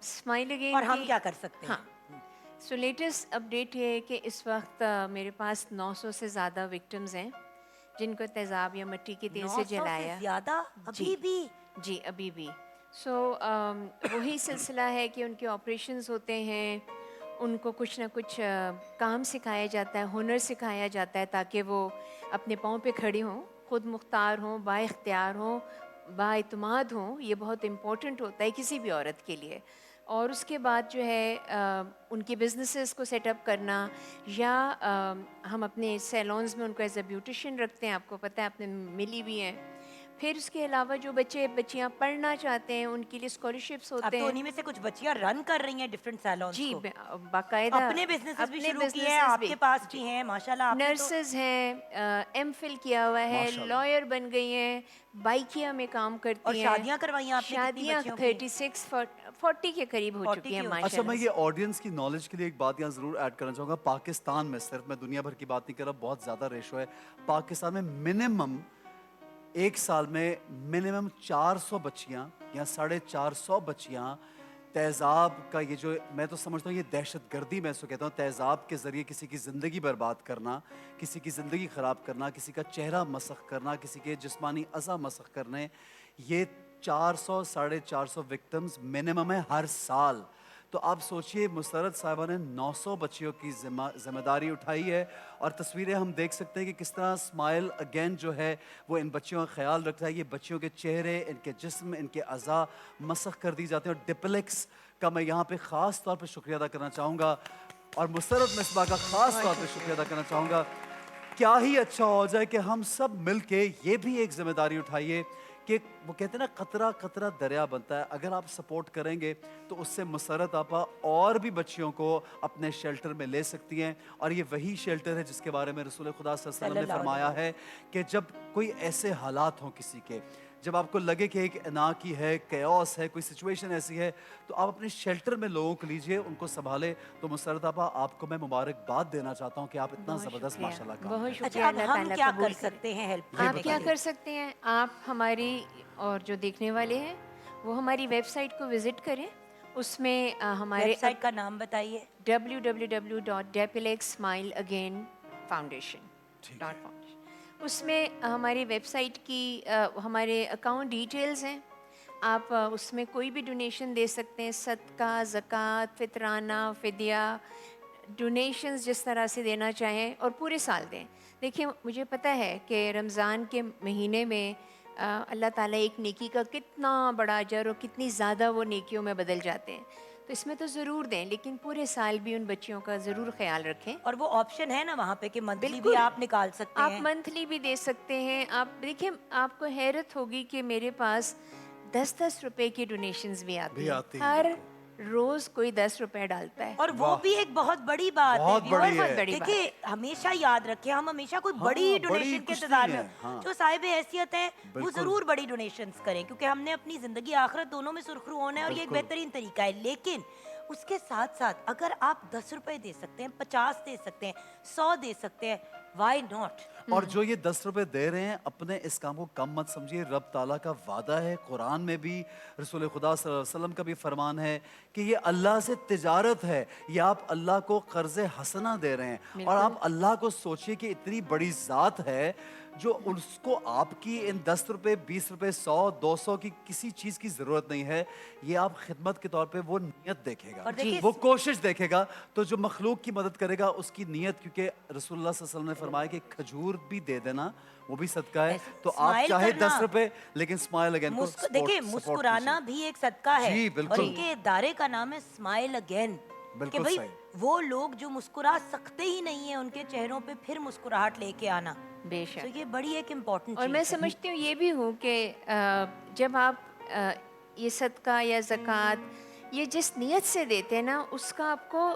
Smile again اور ہم کیا کر سکتے ہیں؟ ہاں، سو لیٹسٹ اپڈیٹ یہ ہے کہ اس وقت میرے پاس 900 سے زیادہ وکٹمز ہیں جن کو تیزاب یا مٹی کے تیل سے 900 سے جلایا. زیادہ ابھی بھی؟ جی ابھی بھی. سو وہی سلسلہ ہے کہ ان کے آپریشنز ہوتے ہیں، ان کو کچھ نہ کچھ کام سکھایا جاتا ہے، ہنر سکھایا جاتا ہے تاکہ وہ اپنے پاؤں پہ کھڑی ہوں، خود مختار ہوں، با اختیار ہوں، با اعتماد ہوں. یہ بہت امپورٹنٹ ہوتا ہے کسی بھی عورت کے لیے. اور اس کے بعد جو ہے ان کی بزنسز کو سیٹ اپ کرنا، یا ہم اپنے سیلونز میں ان کو ایز اے بیوٹیشین رکھتے ہیں، آپ کو پتہ ہے آپ نے ملی بھی ہیں. پھر اس کے علاوہ جو بچے بچیاں پڑھنا چاہتے ہیں ان کے لیے اسکالرشپس اب ہوتے تو ہیں. انہی میں سے کچھ بچیاں رن کر رہی ہیں ڈفرینٹ سیلونز جی کو، باقاعدہ اپنے بزنسز بھی اپنے شروع کیے ہیں، بزنسز آپ بھی. کے پاس جی بھی ہیں ماشاءاللہ. آپ نے تو نرسز ہیں، ایم فل کیا ہوا ہے، لائر بن گئی ہیں، بائکیا میں کام اور کرتی ہیں. شادیاں کروائیں آپ نے کتنی شادیاں بچیوں کی؟ 36 40 کے قریب ہو 40 چکی ہیں کی ہو ماشاء اچھا، اللہ میں سے. یہ آڈینس کی نالج کے لیے ایک بات یہاں ضرور ایڈ کرنا چاہوں گا. پاکستان میں صرف، میں دنیا بھر کی بات نہیں کر رہا، بہت زیادہ ریشو ہے. پاکستان میں منیمم ایک سال میں منیمم 400 بچیاں یا 450 بچیاں تیزاب کا، یہ جو میں تو سمجھتا ہوں یہ دہشت گردی میں اس کو کہتا ہوں، تیزاب کے ذریعے کسی کی زندگی برباد کرنا، کسی کی زندگی خراب کرنا، کسی کا چہرہ مسخ کرنا، کسی کے جسمانی اعضاء مسخ کرنے. یہ 400 450 وکٹمز منیمم ہے ہر سال. تو آپ سوچئے مسرت صاحبہ نے 900 بچیوں کی ذمہ داری اٹھائی ہے، اور تصویریں ہم دیکھ سکتے ہیں کہ کس طرح اسمائل اگین جو ہے وہ ان بچیوں کا خیال رکھتا ہے. یہ بچیوں کے چہرے، ان کے جسم، ان کے اعضاء مسخ کر دی جاتے ہیں. اور ڈپلیکس کا میں یہاں پہ خاص طور پہ شکریہ ادا کرنا چاہوں گا، اور مسرت مصباح کا خاص طور پہ شکریہ ادا کرنا چاہوں گا. کیا ہی اچھا ہو جائے کہ ہم سب مل کے یہ بھی ایک ذمہ داری اٹھائیے کہ وہ کہتے ہیں نا قطرہ قطرہ دریا بنتا ہے. اگر آپ سپورٹ کریں گے تو اس سے مسرت آپا اور بھی بچیوں کو اپنے شیلٹر میں لے سکتی ہیں. اور یہ وہی شیلٹر ہے جس کے بارے میں رسول خدا صلی اللہ علیہ وسلم نے فرمایا ہے کہ جب کوئی ایسے حالات ہوں کسی کے، جب آپ کو لگے کہ ایک انا کی ہے، کیوس ہے، کوئی سچویشن ایسی ہے، تو آپ اپنے شیلٹر میں لوگوں کو لیجئے، ان کو سنبھالے. تو مسرت آپا آپ کو میں مبارکباد دینا چاہتا ہوں کہ آپ اتنا زبردست ماشاءاللہ کام بہت کریں. شکریہ. اچھا، اب اللہ ہم تعالیٰ کیا قبول کر کرے. سکتے ہیں ہیلپ آپ کرنے کے کیا لیے؟ کر سکتے ہیں؟ آپ ہماری اور جو دیکھنے والے ہیں وہ ہماری ویب سائٹ کو وزٹ کریں. اس میں ہمارے ویب سائٹ کا نام بتائیے. www.depilexsmileagainfoundation.com. اس میں ہماری ویب سائٹ کی ہمارے اکاؤنٹ ڈیٹیلز ہیں. آپ اس میں کوئی بھی ڈونیشن دے سکتے ہیں، صدقہ، زکوٰۃ، فطرانہ، فدیہ، ڈونیشنز جس طرح سے دینا چاہیں، اور پورے سال دیں. دیکھیں مجھے پتہ ہے کہ رمضان کے مہینے میں اللہ تعالیٰ ایک نیکی کا کتنا بڑا اجر اور کتنی زیادہ وہ نیکیوں میں بدل جاتے ہیں. تو اس میں تو ضرور دیں، لیکن پورے سال بھی ان بچیوں کا ضرور خیال رکھیں. اور وہ آپشن ہے نا وہاں پہ کہ منتھلی بھی بالکل، آپ نکال سکتے آپ ہیں. منتھلی بھی دے سکتے ہیں. آپ دیکھیں، آپ کو حیرت ہوگی کہ میرے پاس 10 روپے کی ڈونیشنز بھی آتی ہیں. ہر روز کوئی 10 روپے ڈالتا ہے. اور وہ بھی ایک بہت بڑی بات ہے. بہت بڑی بہت ہے. بڑی بات ہے. دیکھیں ہمیشہ یاد رکھیں، ہم ہمیشہ کوئی بڑی ہاں، بڑی ڈونیشن کے کچھ انتظار نہیں میں ہے. ہاں جو صاحب حیثیت ہیں وہ بالکل ضرور بڑی ڈونیشنز کریں، کیونکہ ہم نے اپنی زندگی آخرت دونوں میں سرخرو ہونا ہے، اور یہ ایک بالکل. بہترین طریقہ ہے. لیکن اس کے ساتھ ساتھ اگر آپ 10 روپے دے سکتے ہیں، 50 دے سکتے ہیں، 100 دے سکتے ہیں، وائی ناٹ. اور جو یہ 10 روپے دے رہے ہیں اپنے اس کام کو کم مت سمجھیے. رب تعالیٰ کا وعدہ ہے، قرآن میں بھی، رسول خدا صلی اللہ علیہ وسلم کا بھی فرمان ہے کہ یہ اللہ سے تجارت ہے. یہ آپ اللہ کو قرض حسنہ دے رہے ہیں، اور آپ اللہ کو سوچئے کہ اتنی بڑی ذات ہے جو اس کو آپ کی ان 10 روپے، 20 روپے، 100، 200 کی کسی چیز کی ضرورت نہیں ہے. یہ آپ خدمت کے طور پہ وہ نیت دیکھے گا، اور دیکھیے وہ کوشش دیکھے گا. تو جو مخلوق کی مدد کرے گا اس کی نیت، کیونکہ رسول اللہ صلی اللہ علیہ وسلم نے فرمایا کہ کھجور بھی دے دینا وہ بھی صدقہ ہے. تو آپ اسمائل چاہے کرنا، 10 روپے لیکن اسمائل اگین کو دیکھیں سپورٹ مسکرانا بھی ایک صدقہ ہے. جی اور بالکل ان کے ادارے کا نام ہے اسمائل اگین، کہ بالکل بھئی صحیح. وہ لوگ جو مسکرا سکتے ہی نہیں ہیں ان کے چہروں پہ پھر مسکراہٹ لے کے آنا. بے تو شک. یہ بڑی ایک امپورٹنٹ اور میں چیز ہے. سمجھتی ہوں یہ بھی ہوں کہ جب آپ یہ صدقہ یا زکوٰۃ یہ جس نیت سے دیتے ہیں نا، اس کا آپ کو